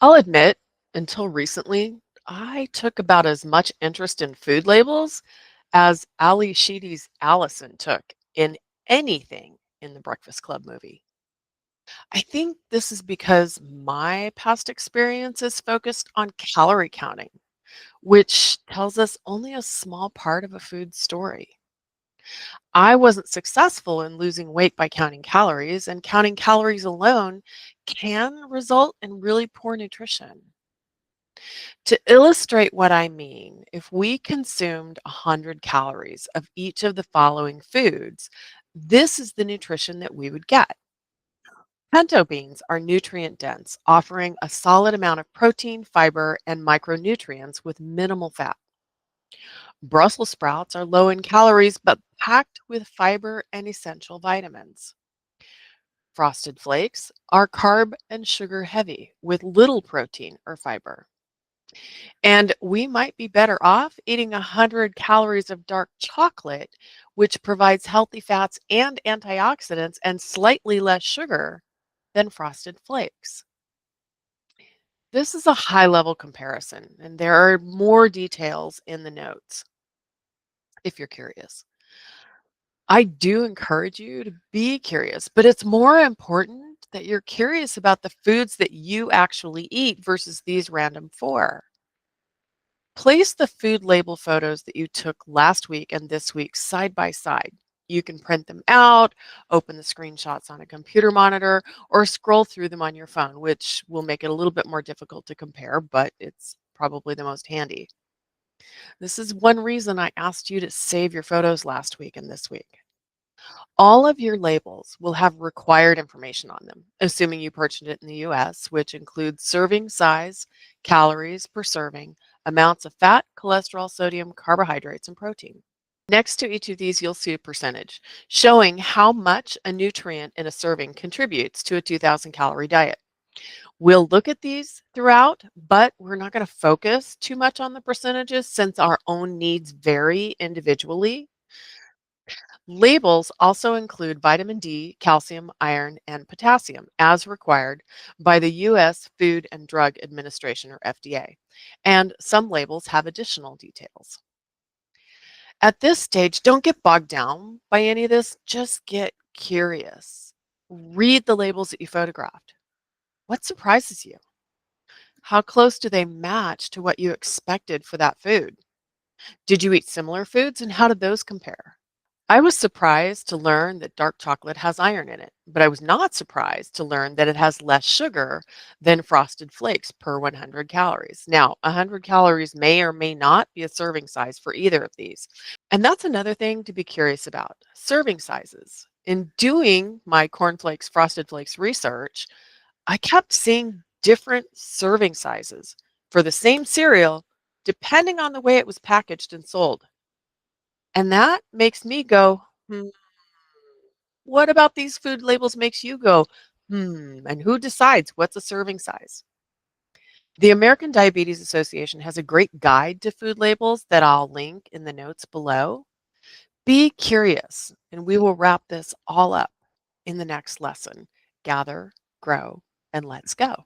I'll admit, until recently, I took about as much interest in food labels as Ali Sheedy's Allison took in anything in the Breakfast Club movie. I think this is because my past experience is focused on calorie counting, which tells us only a small part of a food story. I wasn't successful in losing weight by counting calories, and counting calories alone can result in really poor nutrition. To illustrate what I mean, if we consumed 100 calories of each of the following foods, this is the nutrition that we would get. Pinto beans are nutrient dense, offering a solid amount of protein, fiber, and micronutrients with minimal fat. Brussels sprouts are low in calories but packed with fiber and essential vitamins. Frosted Flakes are carb and sugar heavy with little protein or fiber. And we might be better off eating 100 calories of dark chocolate, which provides healthy fats and antioxidants and slightly less sugar than Frosted Flakes. This is a high level comparison, and there are more details in the notes if you're curious. I do encourage you to be curious, but it's more important that you're curious about the foods that you actually eat versus these random four. Place the food label photos that you took last week and this week side by side. You can print them out, open the screenshots on a computer monitor, or scroll through them on your phone, which will make it a little bit more difficult to compare, but it's probably the most handy. This is one reason I asked you to save your photos last week and this week. All of your labels will have required information on them, assuming you purchased it in the US, which includes serving size, calories per serving, amounts of fat, cholesterol, sodium, carbohydrates, and protein. Next to each of these, you'll see a percentage showing how much a nutrient in a serving contributes to a 2,000 calorie diet. We'll look at these throughout, but we're not going to focus too much on the percentages since our own needs vary individually. Labels also include vitamin D, calcium, iron, and potassium as required by the U.S. Food and Drug Administration, or FDA. And some labels have additional details. At this stage, don't get bogged down by any of this. Just get curious. Read the labels that you photographed. What surprises you? How close do they match to what you expected for that food? Did you eat similar foods, and how did those compare? I was surprised to learn that dark chocolate has iron in it, but I was not surprised to learn that it has less sugar than Frosted Flakes per 100 calories. Now, 100 calories may or may not be a serving size for either of these. And that's another thing to be curious about, serving sizes. In doing my cornflakes, Frosted Flakes research, I kept seeing different serving sizes for the same cereal depending on the way it was packaged and sold. And that makes me go, "Hmm, what about these food labels makes you go, and who decides what's a serving size?" The American Diabetes Association has a great guide to food labels that I'll link in the notes below. Be curious, and we will wrap this all up in the next lesson. Gather, grow, and let's go.